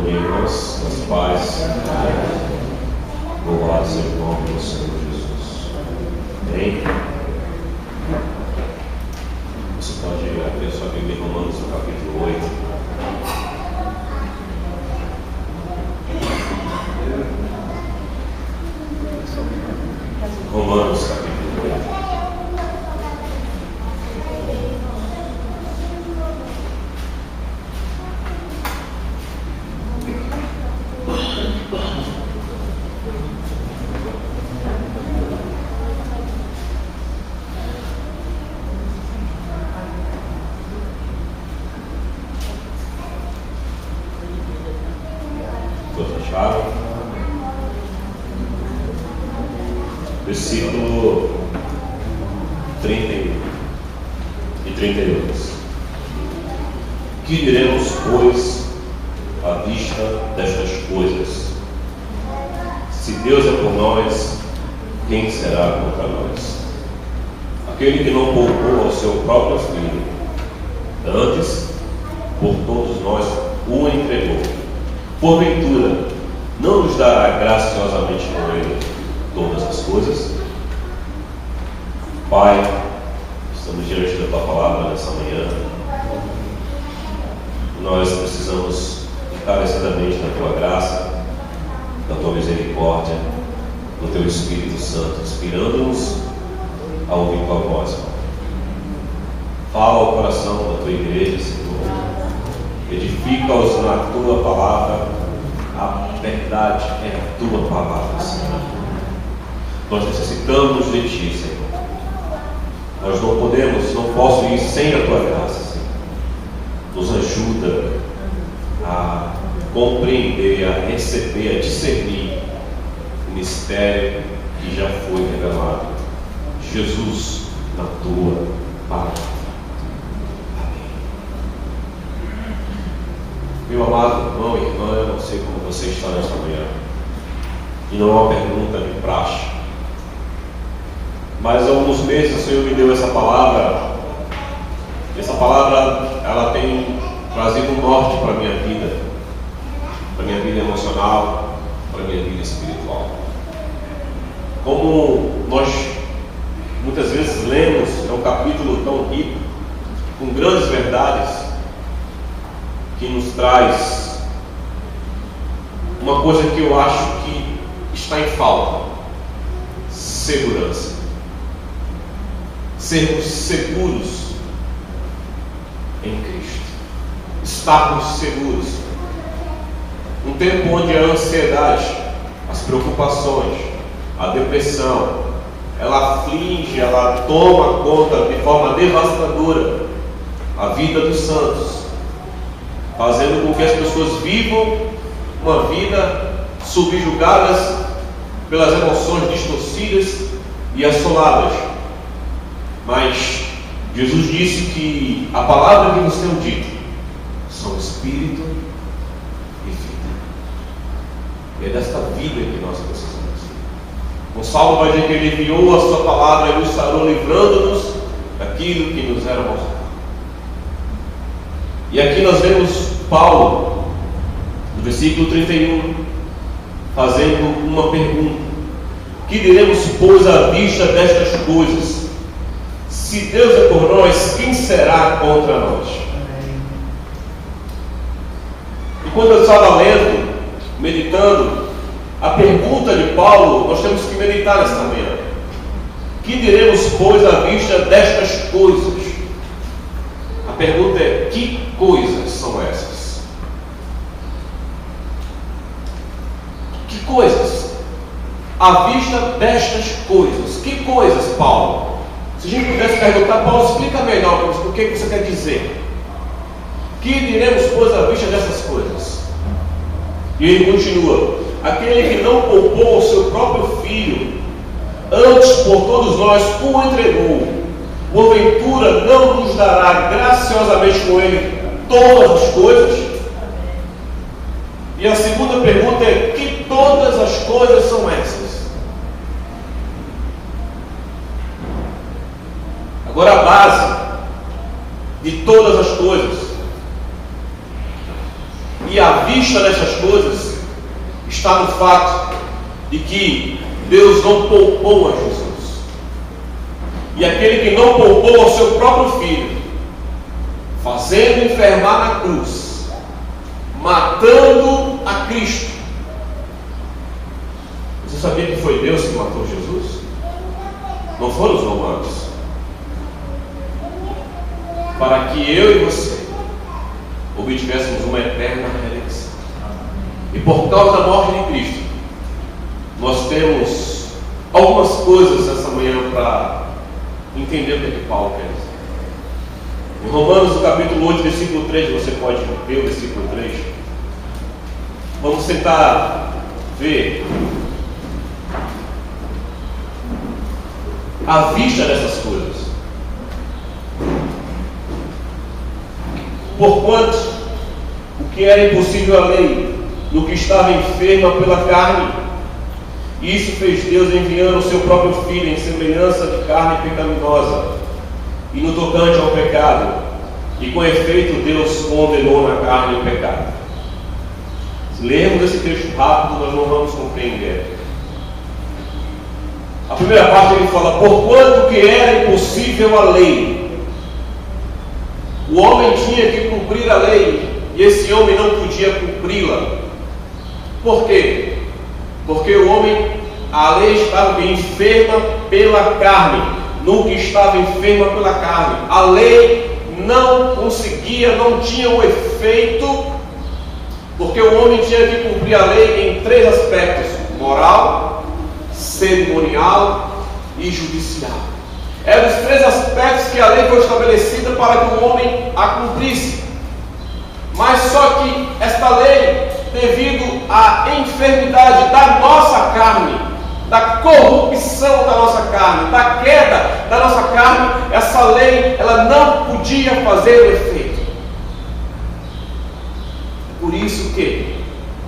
dia, irmãos, nas paz. Louvado seja o nome do Senhor Jesus. Amém? Você pode abrir a sua Bíblia em Romanos, no capítulo 8. Romanos, capítulo 8. Versículo 31 e 32. Que diremos, pois, à vista destas coisas? Se Deus é por nós, quem será contra nós? Aquele que não poupou ao seu próprio filho, antes, por todos nós, o entregou. Porventura, não nos dará graciosamente com ele todas as coisas? Pai, estamos diante da Tua palavra nessa manhã. Nós precisamos encarecidamente da Tua graça, da Tua misericórdia, do Teu Espírito Santo, inspirando-nos a ouvir Tua voz. Fala ao coração da Tua igreja, Senhor. Edifica-os na Tua palavra. A verdade é a Tua palavra, Senhor. Nós necessitamos de Ti, Senhor. Nós não posso ir sem a Tua graça, Senhor. Nos ajuda a compreender, a receber, a discernir o mistério que já foi revelado. Jesus, na Tua palavra. Amém. Meu amado irmão e irmã, eu não sei como você está nesta manhã. E não é uma pergunta de praxe. Mas há alguns meses o Senhor me deu essa palavra. Essa palavra, ela tem trazido um norte para a minha vida emocional, para a minha vida espiritual. Como nós muitas vezes lemos, é um capítulo tão rico, com grandes verdades, que nos traz uma coisa que eu acho que está em falta: segurança. Sermos seguros em Cristo, estarmos seguros. Um tempo onde a ansiedade, as preocupações, a depressão, ela aflige, ela toma conta de forma devastadora a vida dos santos, fazendo com que as pessoas vivam uma vida subjugadas pelas emoções distorcidas e assoladas. Mas Jesus disse que a palavra que nos tem dito são espírito e vida. E é desta vida que nós precisamos. O Salmo vai dizer que Ele enviou a Sua palavra e nos sarou, livrando-nos daquilo que nos era mal. E aqui nós vemos Paulo, no versículo 31, fazendo uma pergunta: que diremos, pois, à vista destas coisas? Se Deus é por nós, quem será contra nós? E quando eu estava lendo, meditando, a pergunta de Paulo, nós temos que meditar nesta manhã: que diremos, pois, à vista destas coisas? A pergunta é: que coisas são essas? Que coisas? À vista destas coisas. Que coisas, Paulo? Se a gente pudesse perguntar, Paulo, explica melhor o que você quer dizer. Que diremos, pois, à vista dessas coisas? E ele continua: aquele que não poupou o seu próprio filho, antes por todos nós o entregou, porventura não nos dará graciosamente com ele todas as coisas? E a segunda pergunta é: que todas as coisas são essas? Agora, a base de todas as coisas e a vida vista dessas coisas está no fato de que Deus não poupou a Jesus. E aquele que não poupou ao seu próprio filho, fazendo enfermar na cruz, matando a Cristo. Você sabia que foi Deus que matou Jesus? Não foram os romanos. Para que eu e você obtivéssemos uma eterna redenção. E por causa da morte de Cristo, nós temos algumas coisas essa manhã para entender o que Paulo quer dizer. Em Romanos, no capítulo 8, versículo 3, você pode ver o versículo 3. Vamos tentar ver à vista dessas coisas. Porquanto o que era impossível à lei, no que estava enferma pela carne, isso fez Deus enviando o seu próprio Filho em semelhança de carne pecaminosa, e no tocante ao pecado, e com efeito Deus condenou na carne o pecado. Se lermos esse texto rápido, nós não vamos compreender. A primeira parte ele fala: porquanto que era impossível a lei. O homem tinha que cumprir a lei, e esse homem não podia cumpri-la. Por quê? Porque o homem, a lei estava enferma pela carne, no que estava enferma pela carne. A lei não conseguia, não tinha o efeito, porque o homem tinha que cumprir a lei em três aspectos: moral, cerimonial e judicial. Eram os três aspectos que a lei foi estabelecida para que o homem a cumprisse. Mas só que esta lei, devido à enfermidade da nossa carne, da corrupção da nossa carne, da queda da nossa carne, essa lei ela não podia fazer o efeito. Por isso que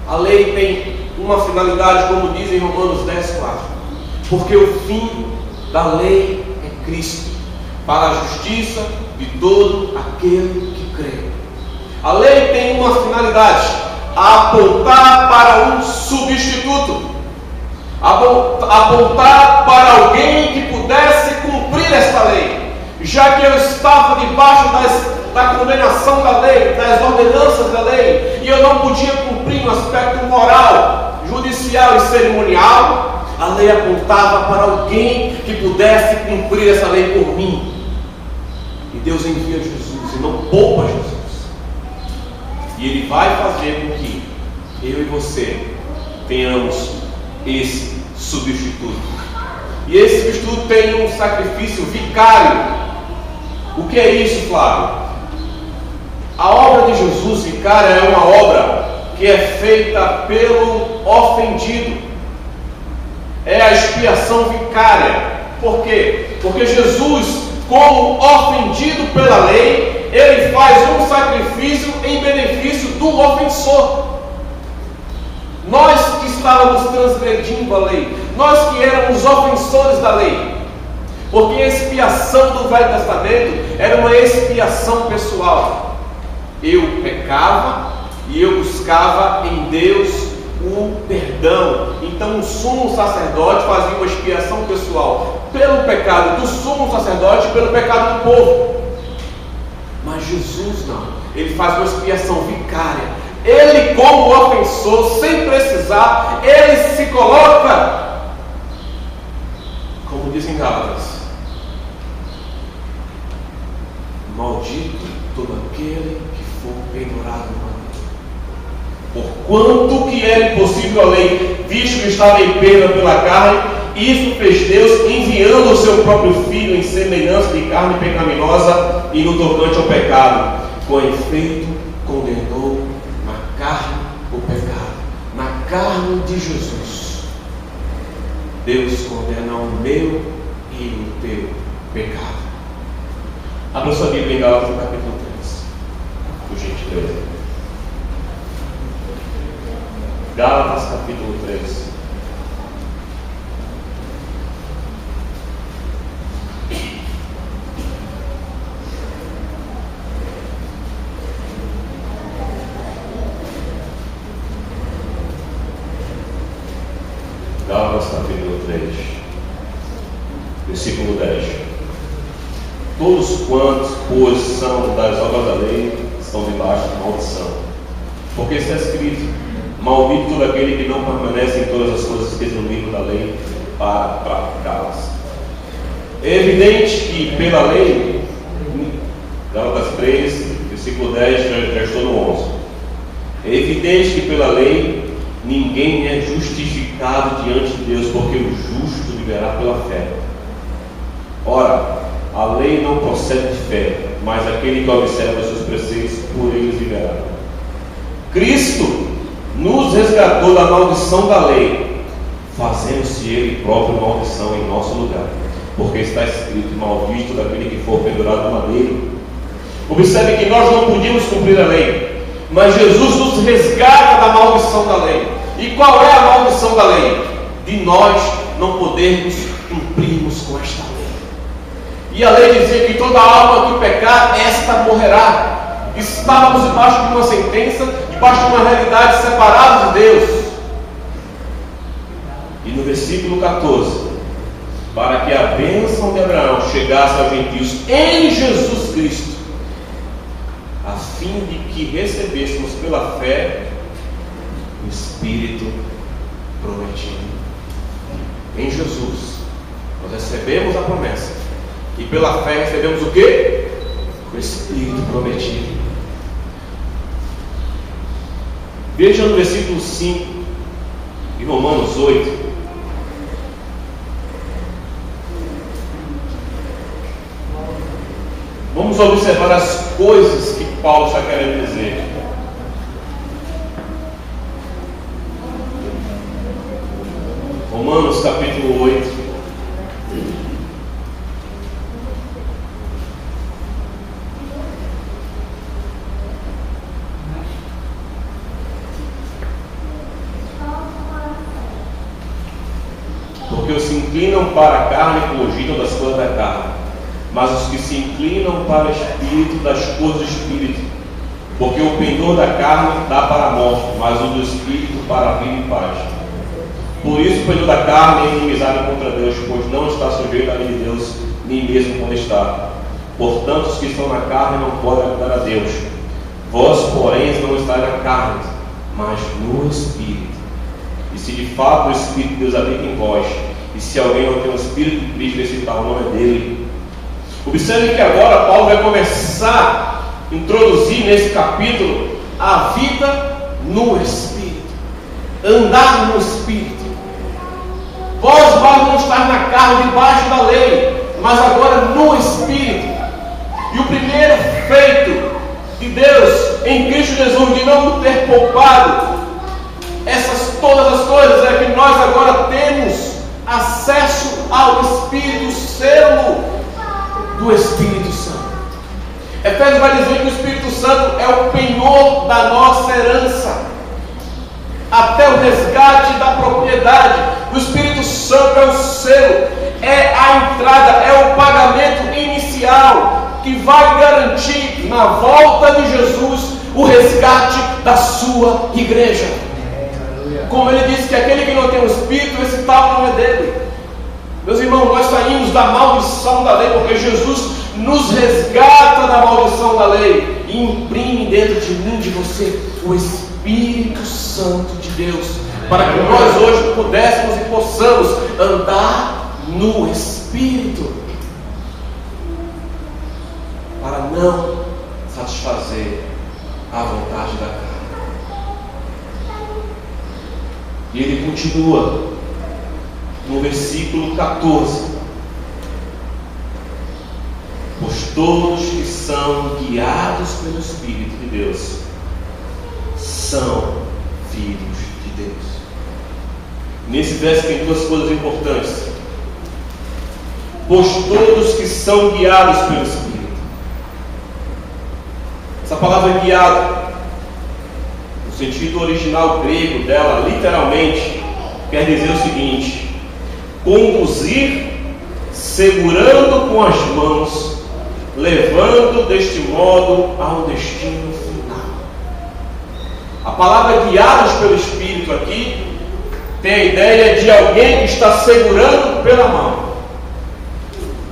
a lei tem uma finalidade, como diz em Romanos 10:4, porque o fim da lei é Cristo, para a justiça de todo aquele que crê. A lei tem uma finalidade: apontar para um substituto, apontar para alguém que pudesse cumprir esta lei, já que eu estava debaixo da condenação da lei, das ordenanças da lei, e eu não podia cumprir no aspecto moral, judicial e cerimonial. A lei apontava para alguém que pudesse cumprir essa lei por mim. E Deus envia Jesus e não poupa Jesus. E Ele vai fazer com que eu e você tenhamos esse substituto. E esse substituto tem um sacrifício vicário. O que é isso, Flávio? A obra de Jesus vicária é uma obra que é feita pelo ofendido. É a expiação vicária. Por quê? Porque Jesus, como ofendido pela lei, Ele faz um sacrifício em benefício do ofensor. Nós que estávamos transgredindo a lei, nós que éramos ofensores da lei, porque a expiação do Velho Testamento era uma expiação pessoal. Eu pecava e eu buscava em Deus o perdão. Então o sumo sacerdote fazia uma expiação pessoal pelo pecado do sumo sacerdote e pelo pecado do povo. Mas Jesus não, Ele faz uma expiação vicária. Ele, como ofensor, sem precisar, Ele se coloca, como diz em Gálatas: maldito todo aquele que for pendurado no madeiro. Porquanto que era impossível a lei, visto que estava em perda pela carne, isso fez Deus enviando o seu próprio Filho em semelhança de carne pecaminosa, e no tocante ao pecado, com efeito condenou na carne o pecado. Na carne de Jesus, Deus condena o meu e o teu pecado. Abra sua Bíblia em Gálatas, capítulo 3, por gentileza. Gálatas, capítulo 3. 10. Versículo 10. Todos quantos, pois, são das obras da lei, estão debaixo de maldição. Porque está escrito: maldito todo aquele que não permanece em todas as coisas escritas no livro da lei para praticá-las. É evidente que pela lei, Gálatas 3, versículo 10, já estou no 11. É evidente que pela lei ninguém é justificado diante de Deus, porque o justo viverá pela fé. Ora, a lei não procede de fé, mas aquele que observa os seus preceitos, por eles viverá. Cristo nos resgatou da maldição da lei, fazendo-se Ele próprio maldição em nosso lugar, porque está escrito: maldito daquele que for pendurado no madeiro. Observe que nós não podíamos cumprir a lei, mas Jesus nos resgata da maldição da lei. E qual é a maldição da lei? De nós não podermos cumprirmos com esta lei. E a lei dizia que toda alma que pecar, esta morrerá. Estávamos debaixo de uma sentença, debaixo de uma realidade separada de Deus. E no versículo 14: para que a bênção de Abraão chegasse aos gentios em Jesus Cristo, a fim de que recebêssemos pela fé o Espírito prometido. Em Jesus nós recebemos a promessa, e pela fé recebemos o quê? O Espírito prometido. Veja no versículo 5 de Romanos 8. Vamos observar as coisas que Paulo está querendo dizer. Romanos capítulo 8. Porque os que se inclinam para a carne cogitam das coisas da carne, mas os que se inclinam para o Espírito, das coisas do Espírito. Porque o pendor da carne dá para a morte, mas o do Espírito para a vida e paz. Por isso o pendor da carne é inimizade contra Deus, pois não está sujeito à lei de Deus, nem mesmo quando está. Portanto, os que estão na carne não podem agradar a Deus. Vós, porém, não estáis na carne, mas no Espírito. E se de fato o Espírito de Deus habita em vós, e se alguém não tem o Espírito de Cristo, esse tal não é dele. Observe que agora Paulo vai começar a introduzir nesse capítulo a vida no Espírito, andar no Espírito. Vós não estar na carne, debaixo da lei, mas agora no Espírito. E o primeiro feito de Deus em Cristo Jesus, de não ter poupado todas as coisas, é que nós agora temos acesso ao Espírito, selo do Espírito Santo. Efésios vai dizer que o Espírito Santo é o penhor da nossa herança, até o resgate da propriedade. O Espírito Santo é o selo, é a entrada, é o pagamento inicial que vai garantir na volta de Jesus o resgate da sua igreja. Como ele disse que aquele que não tem o Espírito, esse tal não é dele. Meus irmãos, nós saímos da maldição da lei, porque Jesus nos resgata da maldição da lei e imprime dentro de mim, de você, o Espírito Santo de Deus, para que nós hoje pudéssemos e possamos andar no Espírito, para não satisfazer a vontade da carne. E ele continua no versículo 14: pois todos que são guiados pelo Espírito de Deus são filhos de Deus. Nesse verso tem duas coisas importantes. Pois todos que são guiados pelo Espírito. Essa palavra guiado, no sentido original grego dela, literalmente, quer dizer o seguinte: conduzir, segurando com as mãos, levando deste modo ao destino final. A palavra guiados pelo Espírito aqui tem a ideia de alguém que está segurando pela mão,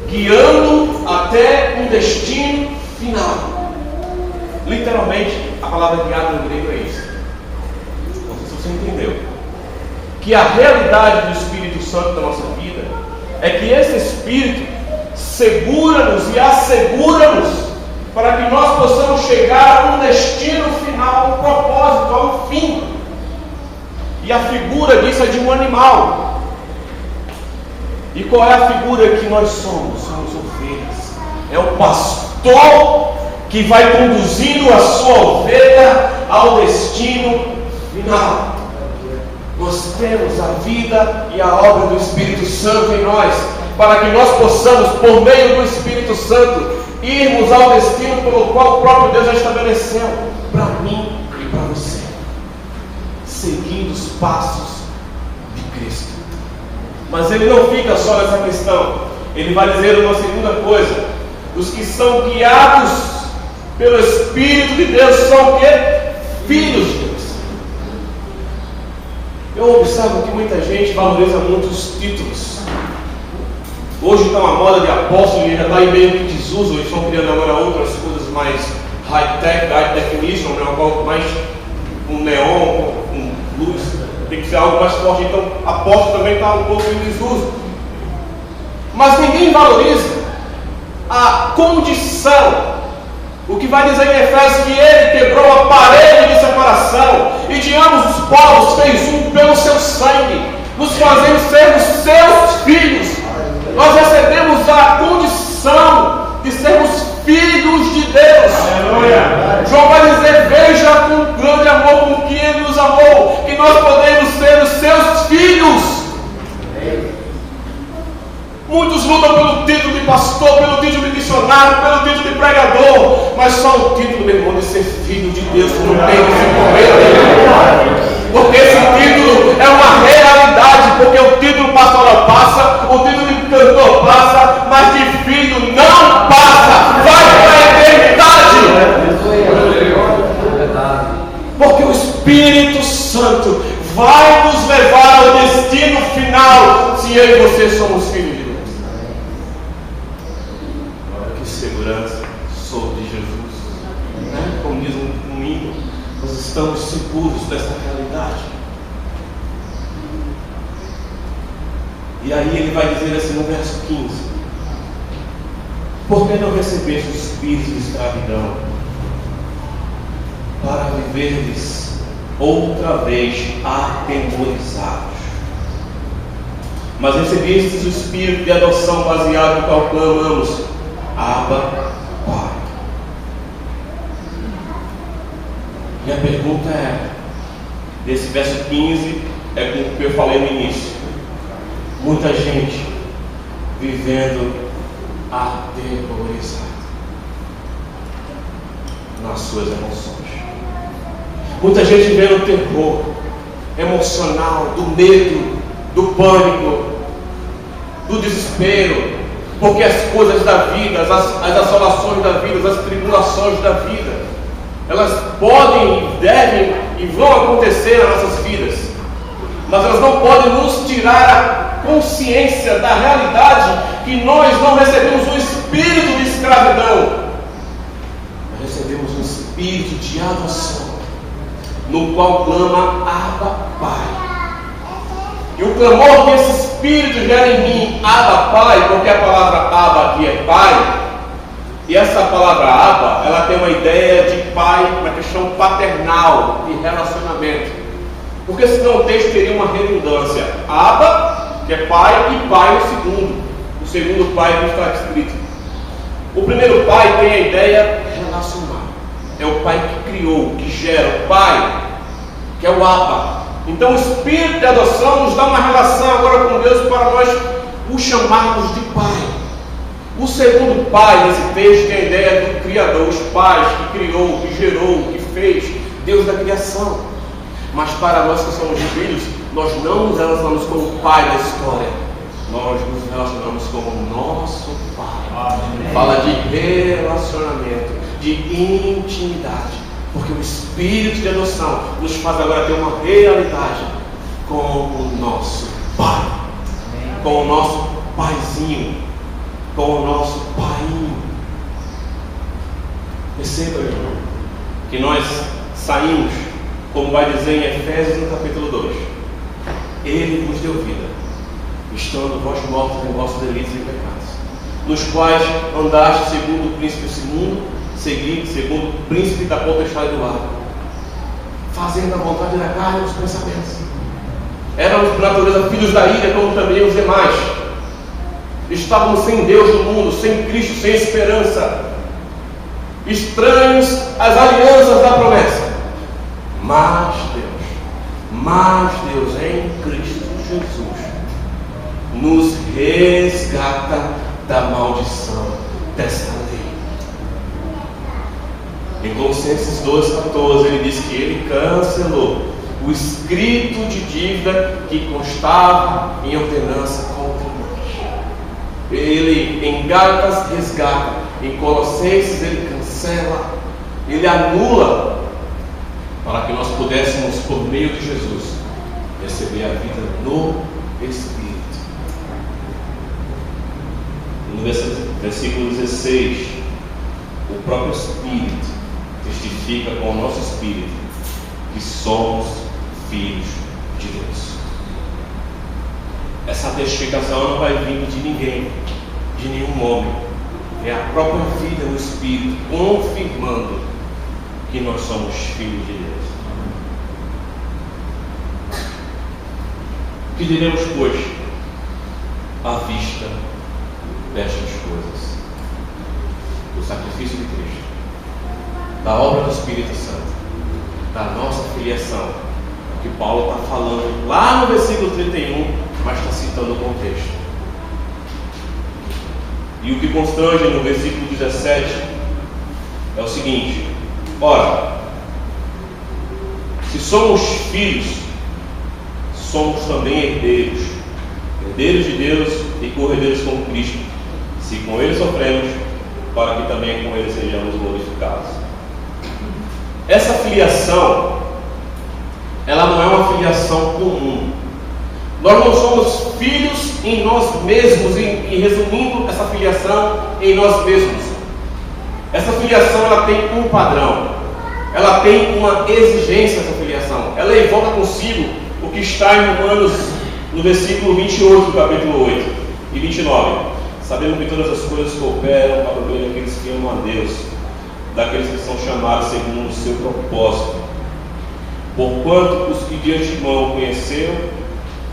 guiando até um destino final. Literalmente, a palavra guiado no grego é isso. Não sei se você entendeu. Que a realidade do Espírito Santo na nossa vida é que esse Espírito segura-nos e assegura-nos para que nós possamos chegar a um destino final, a um propósito, a um fim. E a figura disso é de um animal. E qual é a figura que nós somos? Somos ovelhas. É o pastor que vai conduzindo a sua ovelha ao destino final. Nós temos a vida e a obra do Espírito Santo em nós, para que nós possamos, por meio do Espírito Santo, irmos ao destino pelo qual o próprio Deus já estabeleceu para mim e para você, seguindo os passos de Cristo. Mas ele não fica só nessa questão. Ele vai dizer uma segunda coisa: os que são guiados pelo Espírito de Deus são o quê? Filhos de Deus. Eu observo que muita gente valoriza muito os títulos. Hoje está uma moda de apóstolo e já está em meio que desuso. Eles estão criando agora outras coisas mais high-tech, high definition, né? Algo mais com neon, com luz. Tem que ser algo mais forte. Então, apóstolo também está um pouco em desuso. Mas ninguém valoriza a condição. O que vai dizer em Efésios que ele quebrou a parede de separação e de ambos os povos fez um pelo seu sangue, nos fazendo sermos seus filhos. Nós recebemos a condição de sermos filhos de Deus. Aleluia. João vai dizer: veja com grande amor com que ele nos amou, que nós podemos ser os seus filhos. Muitos lutam pelo título de pastor, pelo título de missionário, pelo título de pregador, mas só o título, meu irmão, de ser filho de Deus não tem esse poder. Porque esse título é uma realidade, porque o título pastoral passa, o título de cantor passa, mas de filho não passa, vai para a eternidade. Porque o Espírito Santo vai nos levar ao destino final, se eu e você somos filhos de Deus. Que segurança, sou de Jesus, né? Como diz um hino, nós estamos seguros dessa realidade. E aí ele vai dizer assim no verso 15: por que não recebeste o espírito de escravidão, para viverdes outra vez atemorizados? Mas recebestes o espírito de adoção, baseado no qual clamamos: Abba, Pai. E a pergunta é, desse verso 15, é com o que eu falei no início. Muita gente vivendo aterrorizada nas suas emoções. Muita gente vivendo o terror emocional, do medo, do pânico, do desespero, porque as coisas da vida, as assolações da vida, as tribulações da vida, elas podem, devem e vão acontecer nas nossas vidas, mas elas não podem nos tirar a consciência da realidade que nós não recebemos um espírito de escravidão, nós recebemos um espírito de adoção, no qual clama: Abba, Pai. E o clamor que esse Espírito gera em mim, Abba, Pai, porque a palavra Abba aqui é Pai, e essa palavra Abba, ela tem uma ideia de pai, uma questão paternal, de relacionamento. Porque senão o texto teria uma redundância. Abba, que é pai, e pai o segundo pai que está escrito. O primeiro pai tem a ideia relacional. É o pai que criou, que gera, o pai, que é o Abba. Então o espírito de adoção nos dá uma relação agora com Deus para nós o chamarmos de pai. O segundo pai nesse texto tem a ideia do Criador, os pais que criou, que gerou, que fez, Deus da criação. Mas para nós que somos filhos, nós não nos relacionamos com o pai da história, nós nos relacionamos com o nosso pai. Amém. Fala de relacionamento, de intimidade. Porque o espírito de adoção nos faz agora ter uma realidade com o nosso Pai, com o nosso Paizinho, com o nosso Painho. Perceba, meu irmão, que nós saímos, como vai dizer em Efésios no capítulo 2, Ele vos deu vida, estando vós mortos em vossos delitos e pecados, nos quais andaste segundo o príncipe desse mundo, segundo o príncipe da potestade do ar, fazendo a vontade da carne e dos pensamentos. Éramos por natureza filhos da ira, como também os demais. Estávamos sem Deus no mundo, sem Cristo, sem esperança, estranhos às alianças da promessa. Mas Deus em Cristo Jesus nos resgata da maldição dessa lei. Em Colossenses 2,14 ele diz que ele cancelou o escrito de dívida que constava em ordenança contra nós. Ele em Gálatas resgata, em Colossenses ele cancela, ele anula, para que nós pudéssemos, por meio de Jesus, receber a vida no Espírito. No versículo 16, o próprio Espírito testifica com o nosso Espírito que somos filhos de Deus. Essa testificação não vai vir de ninguém, de nenhum homem. É a própria vida no Espírito confirmando que nós somos filhos de Deus. O que diremos, pois, à vista destas coisas? Do sacrifício de Cristo, da obra do Espírito Santo, da nossa filiação, que Paulo está falando lá no versículo 31, mas está citando o contexto. E o que constrange no versículo 17 é o seguinte: ora, se somos filhos, somos também herdeiros, herdeiros de Deus e co-herdeiros com Cristo, se com Ele sofremos, para que também com Ele sejamos glorificados. Essa filiação, ela não é uma filiação comum. Nós não somos filhos em nós mesmos, e resumindo essa filiação em nós mesmos. Essa filiação, ela tem um padrão, ela tem uma exigência, essa filiação. Ela evoca consigo o que está em Romanos, no versículo 28 do capítulo 8 e 29. Sabemos que todas as coisas cooperam para o bem daqueles que amam a Deus, daqueles que são chamados segundo o seu propósito. Porquanto os que de antemão conheceu,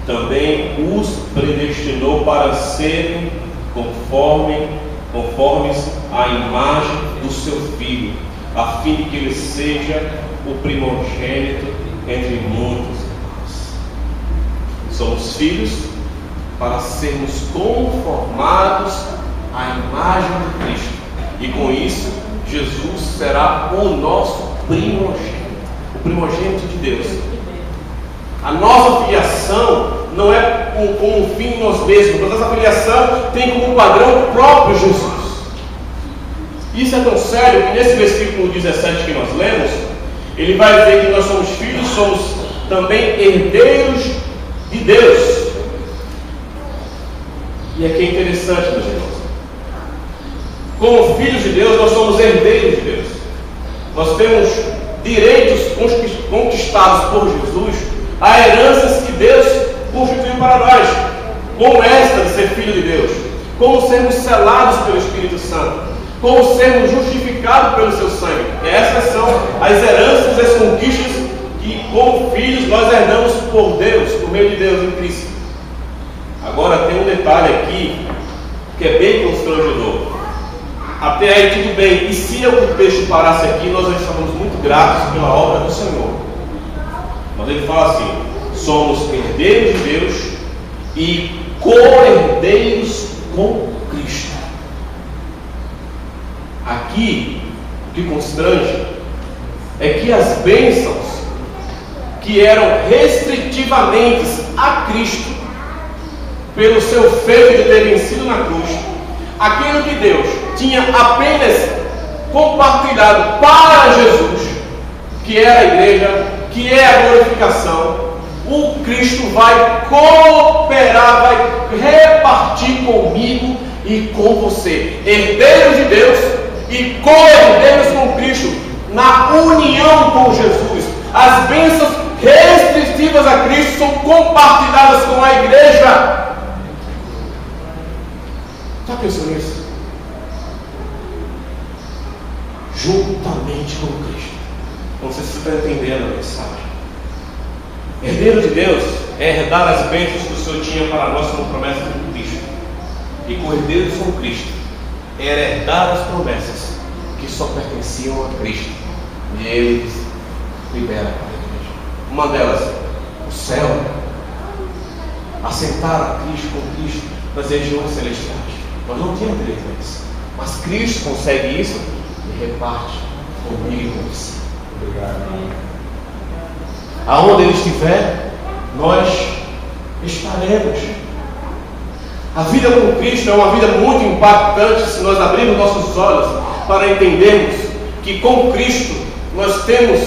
também os predestinou para serem conformes à imagem do seu Filho, a fim de que ele seja o primogênito entre muitos irmãos. Somos filhos para sermos conformados à imagem de Cristo, e com isso Jesus será o nosso primogênito, o primogênito de Deus. A nossa filiação não é com um fim em nós mesmos, mas essa filiação tem como padrão o próprio Jesus. Isso é tão sério que nesse versículo 17 que nós lemos, ele vai dizer que nós somos filhos, somos também herdeiros de Deus. E aqui é interessante, meus irmãos. Como filhos de Deus, nós somos herdeiros de Deus. Nós temos direitos conquistados por Jesus a heranças que Deus constituiu para nós, como esta de ser filho de Deus, como sermos selados pelo Espírito Santo, como sermos justificados pelo seu sangue. E essas são as heranças, as conquistas que, como filhos, nós herdamos por Deus, por meio de Deus em Cristo. Agora tem um detalhe aqui que é bem constrangedor. Até aí tudo bem, e se o texto parasse aqui, nós já estamos muito gratos pela obra do Senhor. Mas ele fala assim: somos herdeiros de Deus e co-herdeiros com Cristo. Aqui, o que constrange é que as bênçãos que eram restritivamente a Cristo, pelo seu feito de ter vencido na cruz, aquilo que Deus tinha apenas compartilhado para Jesus, que é a igreja, que é a glorificação, o Cristo vai cooperar, vai repartir comigo e com você. Herdeiros de Deus e co-herdeiros com Cristo, na união com Jesus. As bênçãos restritivas a Cristo são compartilhadas com a igreja. Já pensou nisso? Juntamente com Cristo. Não sei se você está entendendo a mensagem. Herdeiro de Deus é herdar as bênçãos que o Senhor tinha para nós como promessa de Cristo. E com herdeiros com Cristo é herdar as promessas que só pertenciam a Cristo. E Ele libera para a igreja. Uma delas, o céu. Assentar a Cristo com Cristo nas regiões celestiais. Nós não temos direito a isso. Mas Cristo consegue isso e reparte comigo e com você. Obrigado. Aonde Ele estiver, nós estaremos. A vida com Cristo é uma vida muito impactante se nós abrirmos nossos olhos para entendermos que com Cristo nós temos,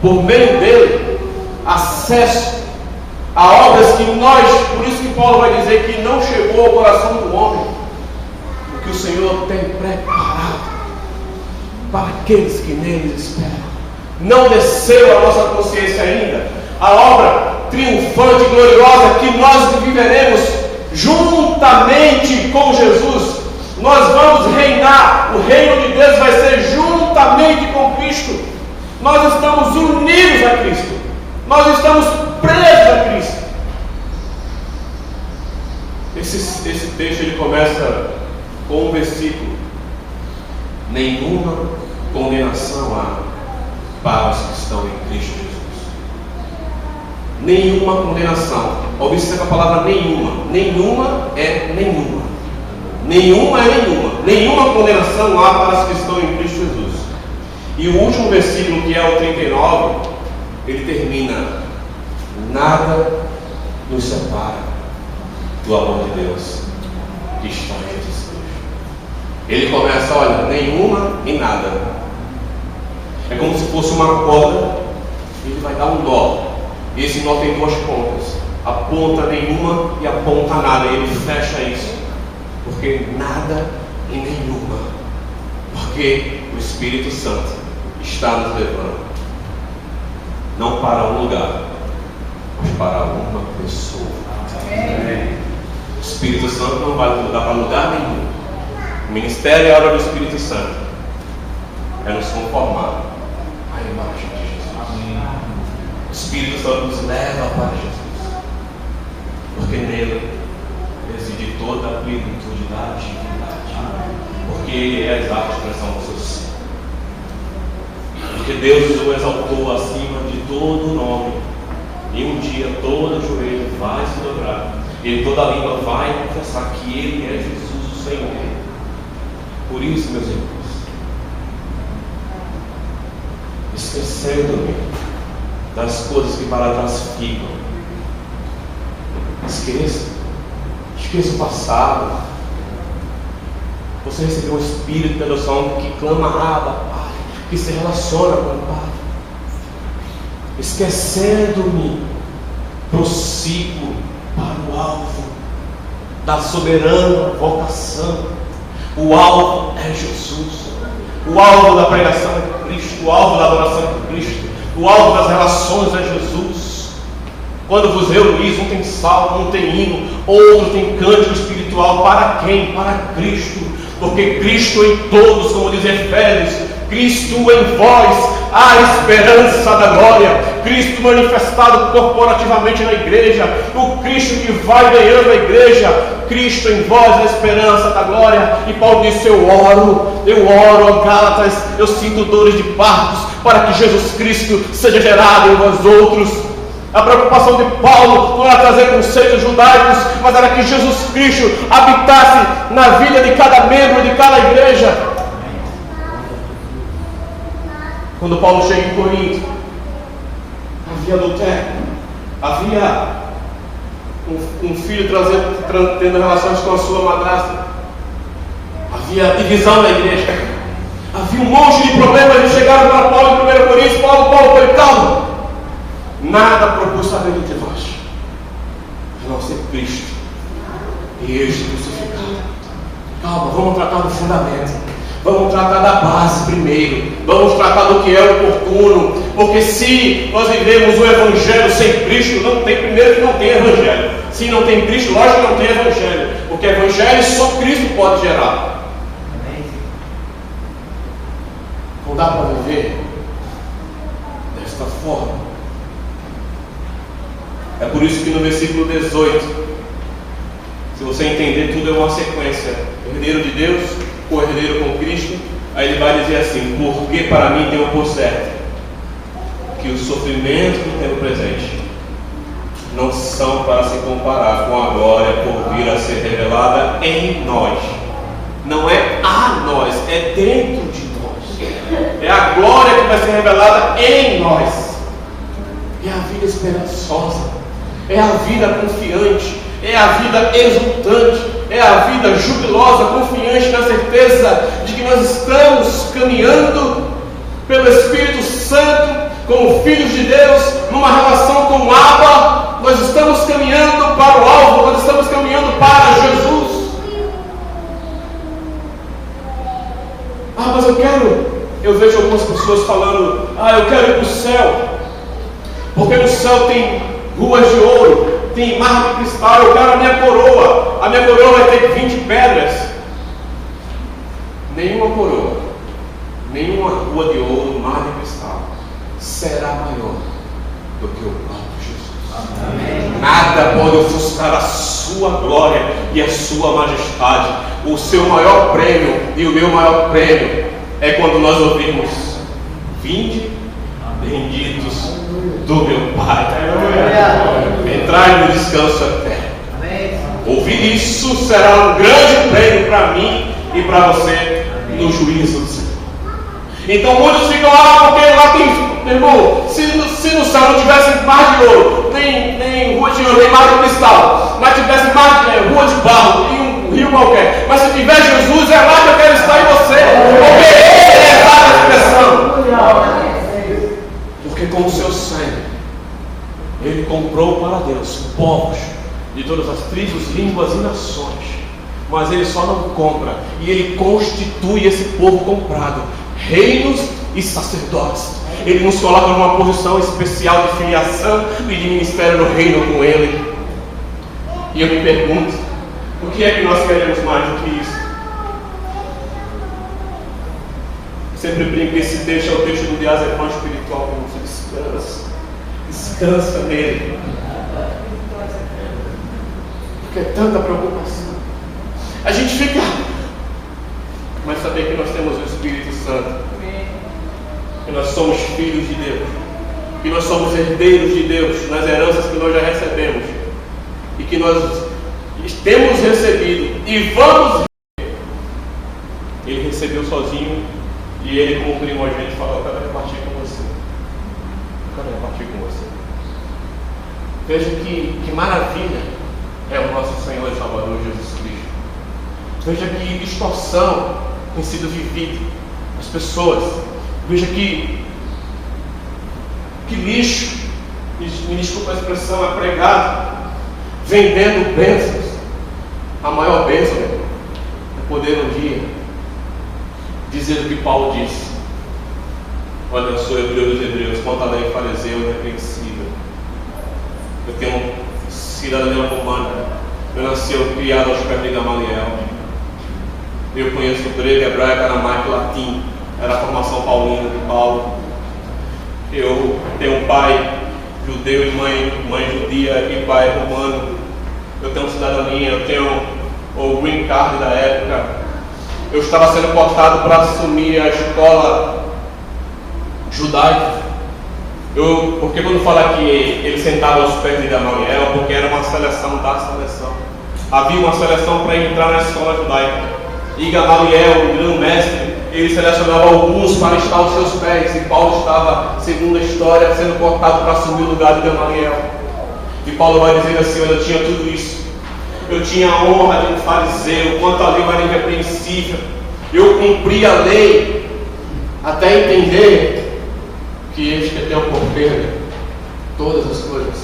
por meio dele, acesso a obras que nós, por isso que Paulo vai dizer que não chegou ao coração do homem o que o Senhor tem preparado para aqueles que neles esperam. Não desceu a nossa consciência ainda a obra triunfante e gloriosa que nós viveremos juntamente com Jesus. Nós vamos reinar, o reino de Deus vai ser juntamente com Cristo. Nós estamos unidos a Cristo, nós estamos presos a Cristo. Esse texto ele começa com um versículo: nenhuma condenação há para os que estão em Cristo Jesus. Nenhuma condenação. Observe a palavra nenhuma. Nenhuma é nenhuma. Nenhuma é nenhuma. Nenhuma condenação há para os que estão em Cristo Jesus. E o último versículo, que é o 39, ele termina: nada nos separa do amor de Deus que está em Jesus Cristo. Ele começa, olha, nenhuma e nada. É como se fosse uma corda, ele vai dar um nó. E esse nó tem duas pontas, a ponta nenhuma e a ponta nada. E ele fecha isso, porque nada e nenhuma, porque o Espírito Santo está nos levando, não para um lugar, mas para uma pessoa. O Espírito Santo não vai mudar para lugar nenhum. O ministério e a obra do Espírito Santo é nos conformar à imagem de Jesus. O Espírito Santo nos leva para Jesus, porque nele reside toda a plenitude da divindade, porque Ele é a exata expressão do seu ser, porque Deus o exaltou acima de todo nome, e um dia todo joelho vai se dobrar, e toda língua vai confessar que Ele é Jesus o Senhor. Por isso, meus irmãos, esquecendo-me das coisas que para trás ficam, esqueça o passado. Você recebeu um espírito de adoção que clama Abba, Pai, que se relaciona com o Pai. Esquecendo-me, prossigo para o alvo da soberana vocação. O alvo é Jesus. O alvo da pregação é Cristo. O alvo da adoração é Cristo. O alvo das relações é Jesus. Quando vos reunis, um tem salmo, um tem hino, outro tem cântico espiritual. Para quem? Para Cristo. Porque Cristo em todos, como diz Efésios, Cristo em vós, a esperança da glória. Cristo manifestado corporativamente na igreja. O Cristo que vai ganhando a igreja. Cristo em vós, a esperança da glória. E Paulo disse: eu oro, ó Gálatas, eu sinto dores de partos, para que Jesus Cristo seja gerado em vós outros. A preocupação de Paulo não era trazer conceitos judaicos, mas era que Jesus Cristo habitasse na vida de cada membro de cada igreja. Quando Paulo chega em Corinto, havia adultério, havia um filho tendo relações com a sua madrasta, havia divisão na igreja, havia um monte de problemas. Eles chegaram para Paulo em 1 Coríntios: Paulo, calma, nada propulsamente vai. tratar do que é oportuno, porque se nós vivemos o Evangelho sem Cristo, não tem, primeiro que não tem Evangelho. Se não tem Cristo, lógico que não tem Evangelho, porque Evangelho só Cristo pode gerar. Não dá para viver desta forma. É por isso que no versículo 18, se você entender, tudo é uma sequência: herdeiro de Deus, co-herdeiro com Cristo. Aí ele vai dizer assim: porque para mim tenho por certo que os sofrimentos do tempo presente não são para se comparar com a glória por vir a ser revelada em nós. Não é a nós, é dentro de nós. É a glória que vai ser revelada em nós. É a vida esperançosa, é a vida confiante, é a vida exultante, é a vida jubilosa, confiante na certeza de que nós estamos caminhando pelo Espírito Santo, como filhos de Deus, numa relação com o Abba. Nós estamos caminhando para o alvo, nós estamos caminhando para Jesus. Mas eu vejo algumas pessoas falando: eu quero ir para o céu, porque no céu tem ruas de ouro, tem mar de cristal, eu quero a minha coroa vai ter 20 pedras. Nenhuma coroa, nenhuma rua de ouro, mar de cristal será maior do que o próprio Jesus. Amém. Nada pode ofuscar a sua glória e a sua majestade. O seu maior prêmio e o meu maior prêmio é quando nós ouvimos: vinde, benditos do meu Pai, entrai no descanso eterno. Ouvir isso será um grande prêmio para mim e para você no juízo do Senhor. Então muitos ficam lá porque lá tem, meu irmão, se no céu não tivesse mar de ouro, nem rua de ouro, nem mar de cristal, mas tivesse rua de barro e um rio qualquer, mas se tiver Jesus, é lá que eu quero estar em você, porque Ele é a expressão. Porque com o seu sangue Ele comprou para Deus povos de todas as tribos, línguas e nações. Mas Ele só não compra, e Ele constitui esse povo comprado reinos e sacerdotes. Ele nos coloca numa posição especial de filiação e de ministério no reino com Ele. E eu me pergunto: o que é que nós queremos mais do que isso? Sempre brinco que esse texto é o texto do diazepam espiritual, que você descansa nele. Porque é tanta preocupação. A gente fica, mas saber que nós temos o Espírito Santo, que nós somos filhos de Deus, que nós somos herdeiros de Deus nas heranças que nós já recebemos e que nós temos recebido e vamos receber. Ele recebeu sozinho e Ele, como primogênito, falou: eu quero repartir com você. Eu quero repartir com você. Veja que maravilha é o nosso Senhor e Salvador Jesus Cristo. Veja que distorção tem sido vivida nas pessoas. Veja que lixo, me desculpa a expressão, é pregado, vendendo bênçãos. A maior bênção é poder um dia dizer o que Paulo disse: olha, eu sou hebreu dos hebreus, quanto à lei fariseu irrepreensível. Eu tenho cidadania romana, eu nasci criado aos pés de Gamaliel. Eu conheço grego, hebraico, aramaico e latim. Era a formação paulina de Paulo. Eu tenho um pai judeu e mãe judia e pai romano. Eu tenho cidadania, eu tenho o green card da época. Eu estava sendo cotado para assumir a escola judaica. Porque quando fala que ele sentava aos pés de Gamaliel, porque era uma seleção da seleção. Havia uma seleção para entrar na escola judaica. E Gamaliel, o grande mestre, ele selecionava alguns para estar aos seus pés. E Paulo estava, segundo a história, sendo cortado para assumir o lugar de Gamaliel. E Paulo vai dizer assim: olha, eu tinha tudo isso. Eu tinha a honra de um fariseu, quanto a lei era irrepreensível. Eu cumpri a lei até entender que este que tem o porteiro todas as coisas,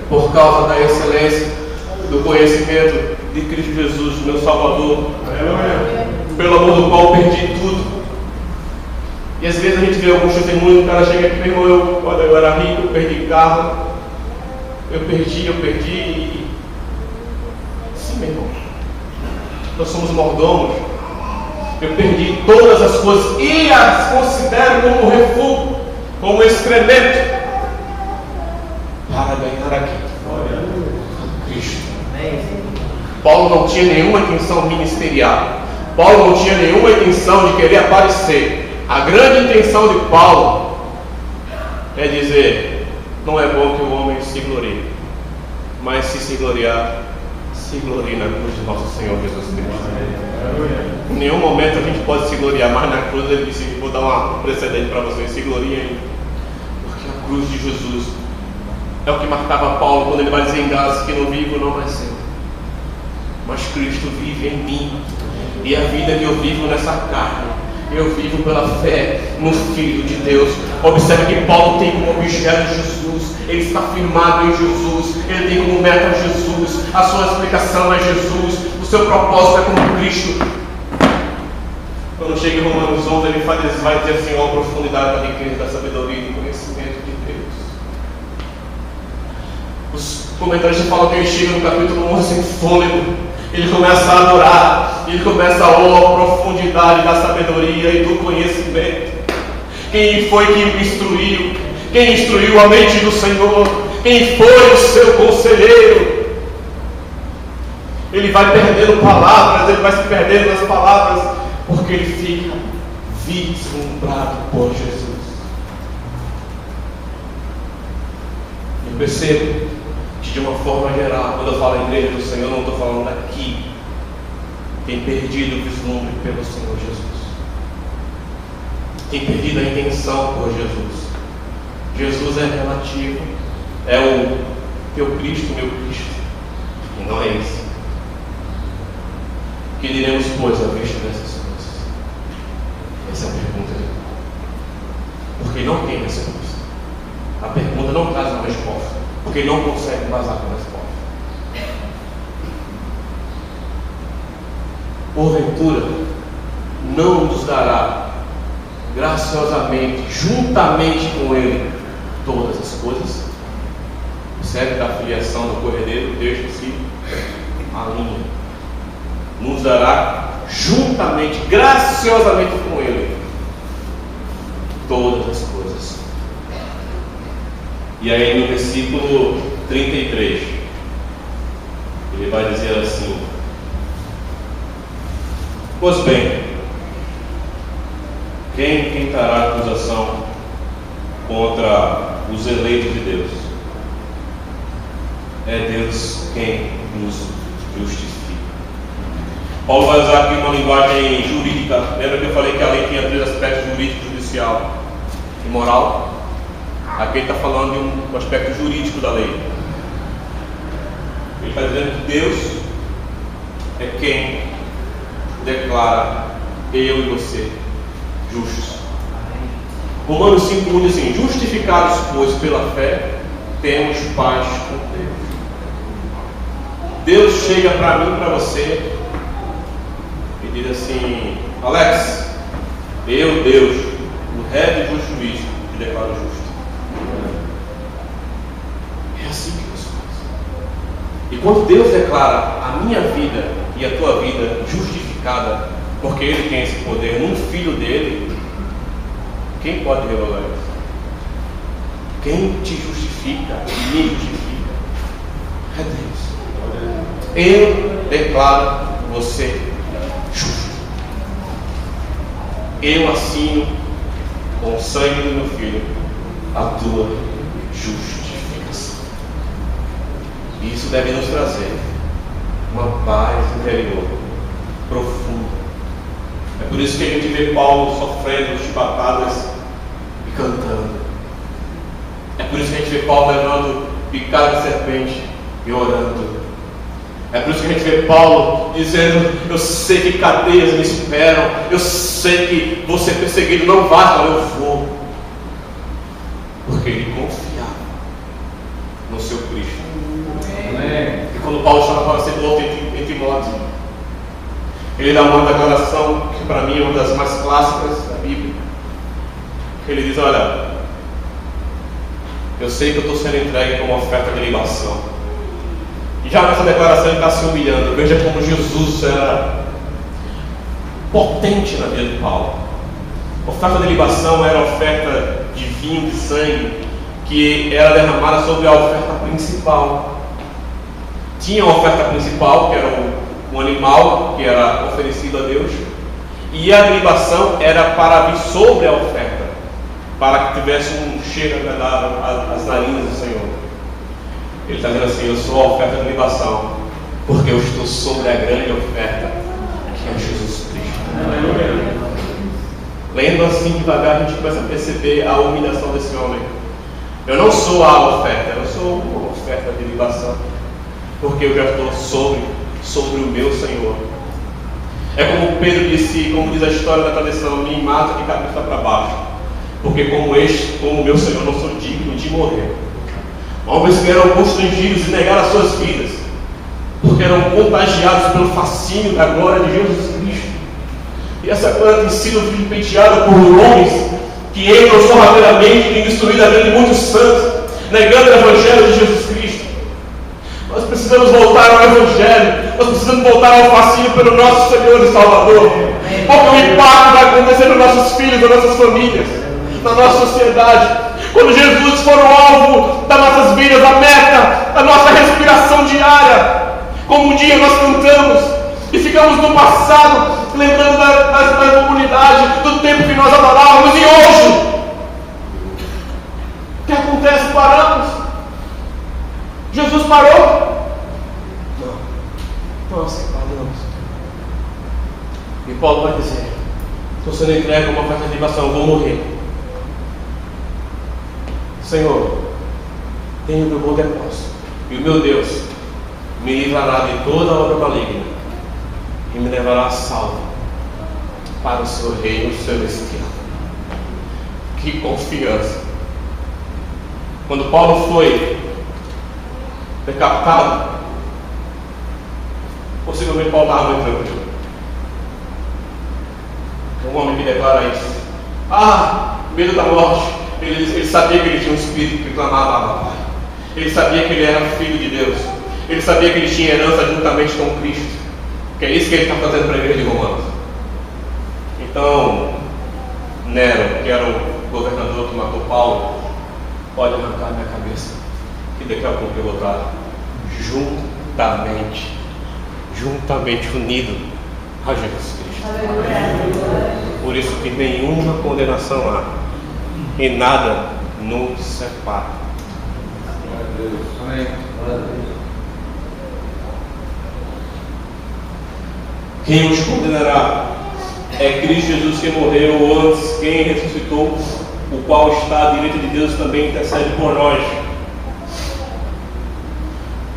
por causa da excelência do conhecimento de Cristo Jesus, meu Salvador, pelo amor do qual perdi tudo. E E às vezes a gente vê alguns testemunhos, o cara chega aqui, meu irmão, quando eu era rico, eu perdi carro, eu perdi. Sim, meu irmão. Nós somos mordomos. Eu perdi todas as coisas e as considero como refúgio, como excremento, para ganhar aqui. Cristo. Paulo não tinha nenhuma intenção ministerial. Paulo não tinha nenhuma intenção de querer aparecer. A grande intenção de Paulo é dizer: não é bom que o homem se glorie, mas se gloriar, se glorie na cruz de nosso Senhor Jesus Cristo. Em nenhum momento a gente pode se gloriar, mas na cruz ele disse: vou dar um precedente para vocês, se gloriem, porque a cruz de Jesus é o que marcava Paulo quando ele vai dizer em Gálatas que não vivo, não mais eu, mas Cristo vive em mim, e a vida que eu vivo nessa carne, eu vivo pela fé no Filho de Deus. Observe que Paulo tem como objeto Jesus, ele está firmado em Jesus, ele tem como meta Jesus, a sua explicação é Jesus, o seu propósito é como Cristo. Quando chega em Romanos 11, ele vai dizer assim: ó, profundidade da riqueza, da sabedoria e do conhecimento de Deus. Os comentaristas falam que ele chega no capítulo 11 sem fôlego, ele começa a adorar, ele começa a profundidade da sabedoria e do conhecimento. Quem foi que o instruiu? Quem instruiu a mente do Senhor? Quem foi o seu conselheiro? Ele vai perdendo palavras, ele vai se perdendo nas palavras, porque ele fica vislumbrado por Jesus. Eu percebo que, de uma forma geral, quando eu falo igreja do Senhor, eu não estou falando daqui, tem perdido o vislumbre pelo Senhor Jesus, tem perdido a intenção por Jesus. Jesus é relativo, é o teu Cristo, meu Cristo, e não é esse. Que diremos, pois, a vista dessas coisas? Essa é a pergunta. Porque não tem resposta. A pergunta não traz uma resposta, porque não consegue vazar com a resposta. Porventura, não nos dará graciosamente, juntamente com Ele, todas as coisas? Observe da filiação do cordeiro, deixa-se a linha. Nos dará juntamente, graciosamente com Ele, todas as coisas. E aí no versículo 33, ele vai dizer assim: pois bem, quem tentará acusação contra os eleitos de Deus? É Deus quem nos justifica. Paulo vai usar aqui uma linguagem jurídica. Lembra que eu falei que a lei tinha 3 aspectos: jurídico, judicial e moral? Aqui ele está falando de um aspecto jurídico da lei. Ele está dizendo que Deus é quem declara eu e você justos. Romanos 5:1 diz assim: justificados, pois, pela fé, temos paz com Deus. Deus chega para mim e para você e diz assim: Alex, eu, Deus, o reto e justo juiz, te declaro justo. É assim que Deus faz. E quando Deus declara a minha vida e a tua vida justificada, porque Ele tem esse poder num filho dele, quem pode revelar isso? Quem te justifica e me justifica é Deus. Eu declaro você justo. Eu assino com o sangue do meu filho a tua justificação. E isso deve nos trazer uma paz interior profunda. É por isso que a gente vê Paulo sofrendo chibatadas e cantando. É por isso que a gente vê Paulo levando picada de serpente e orando. É por isso que a gente vê Paulo dizendo: eu sei que cadeias me esperam, eu sei que vou ser perseguido, não vai, mas eu vou. Porque ele confiava no seu Cristo. Amém. E quando Paulo chama para ser piloto em Timóteo, ele dá uma declaração que para mim é uma das mais clássicas da Bíblia. Ele diz: olha, eu sei que eu estou sendo entregue como oferta de libação. E já nessa declaração ele está se humilhando. Veja como Jesus era potente na vida de Paulo. A oferta de libação era a oferta de vinho, de sangue, que era derramada sobre a oferta principal. Tinha a oferta principal, que era um animal que era oferecido a Deus, e a libação era para vir sobre a oferta, para que tivesse um cheiro agradável às narinas do Senhor. Ele está dizendo assim: eu sou a oferta de libação, porque eu estou sobre a grande oferta, que é Jesus Cristo. Lendo assim devagar, a gente começa a perceber a humilhação desse homem. Eu não sou a oferta, eu sou uma oferta de libação, porque eu já estou sobre o meu Senhor. É como Pedro disse, como diz a história da tradição: me mata de cabeça para baixo, porque como o meu Senhor, não sou digno de morrer. Homens que eram constrangidos e negaram as suas vidas, porque eram contagiados pelo fascínio da glória de Jesus Cristo. E essa glória tem sido vilipendiada por homens que entram sorrateiramente e destruíram a vida de muitos santos, negando o Evangelho de Jesus Cristo. Nós precisamos voltar ao Evangelho, nós precisamos voltar ao fascínio pelo nosso Senhor e Salvador, porque o impacto vai acontecer nos nossos filhos, nas nossas famílias, na nossa sociedade. Quando Jesus for o alvo das nossas vidas, a meta da nossa respiração diária, como um dia nós cantamos e ficamos no passado, lembrando da comunidade, do tempo que nós adorávamos, e hoje, o que acontece? Paramos. Jesus parou? Não. Nós paramos. E Paulo vai dizer: estou sendo entregue a uma oferta de libação, vou morrer. Senhor, tenho o meu bom depósito, e o meu Deus me livrará de toda obra maligna e me levará salvo para o seu reino celestial. Que confiança! Quando Paulo foi decapitado, possivelmente Paulo estava muito tranquilo. Um homem que declara isso: medo da morte. Ele sabia que ele tinha um espírito que clamava a Pai. Ele sabia que ele era filho de Deus. Ele sabia que ele tinha herança juntamente com Cristo. Que é isso que ele está fazendo para a igreja de Romanos. Então, Nero, que era o governador que matou Paulo, pode arrancar minha cabeça, que daqui a pouco eu vou estar juntamente unido a Jesus Cristo. Por isso que nenhuma condenação há, e nada nos separa. Amém. Quem os condenará? É Cristo Jesus que morreu, antes quem ressuscitou, o qual está à direita de Deus, também intercede por nós.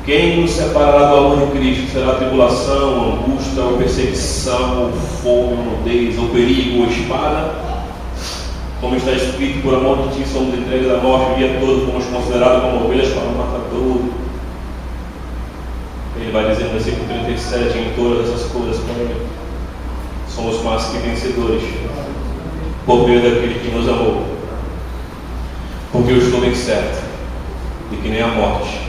Quem nos separará do amor de Cristo? Será a tribulação, angústia, ou perseguição, ou fome, ou nudez, ou perigo, ou espada? Como está escrito: por amor de ti somos entregues à morte o dia todo, fomos considerados como ovelhas para o matadouro. Ele vai dizer no versículo 37: em todas essas coisas, porém, somos mais que vencedores, por meio daquele que nos amou. Porque eu estou bem certo de que nem a morte.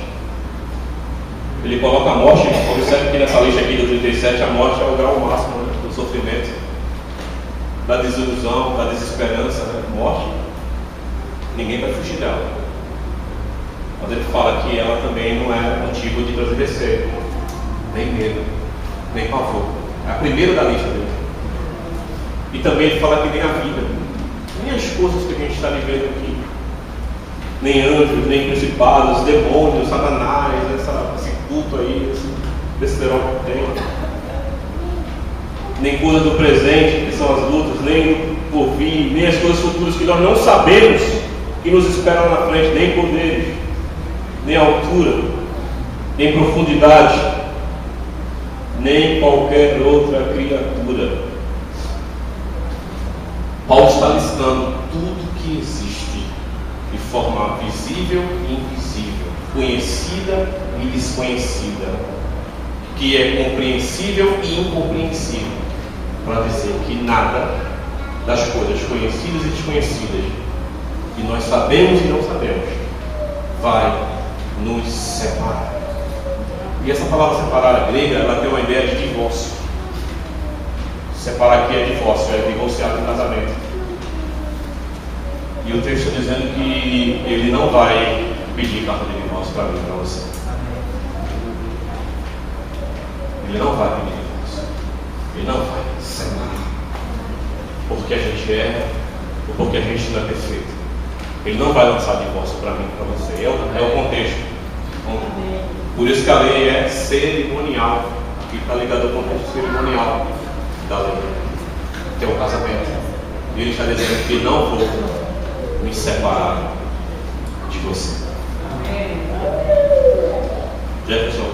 Ele coloca a morte, observe que nessa lista aqui do 37, a morte é o grau máximo, né, do sofrimento, da desilusão, da desesperança, né? Morte, ninguém vai fugir dela. Mas ele fala que ela também não é motivo de trazer receio, nem medo, nem pavor. É a primeira da lista dele. E também ele fala que nem a vida, nem as coisas que a gente está vivendo aqui, nem anjos, nem principados, demônios, satanás, esse culto aí, esse besterol que tem, nem coisas do presente, que são as lutas, nem o porvir, nem as coisas futuras que nós não sabemos que nos esperam na frente, nem poderes, nem altura, nem profundidade, nem qualquer outra criatura. Paulo está listando tudo que existe de forma visível e invisível, conhecida e desconhecida, que é compreensível e incompreensível, para dizer que nada das coisas conhecidas e desconhecidas que nós sabemos e não sabemos, vai nos separar. E essa palavra separar grega, ela tem uma ideia de divórcio. Separar aqui é divórcio, é divorciar do casamento. E o texto está dizendo que ele não vai pedir carta de divórcio para mim, para você. Ele não vai pedir divórcio. Ele não vai separar. Porque a gente erra, ou porque a gente não é perfeito. Ele não vai lançar divórcio para mim, para você. É o contexto. Por isso que a lei é cerimonial. Aqui está ligado ao contexto cerimonial da lei, que é o casamento. E ele está dizendo que não vou me separar de você. Jefferson,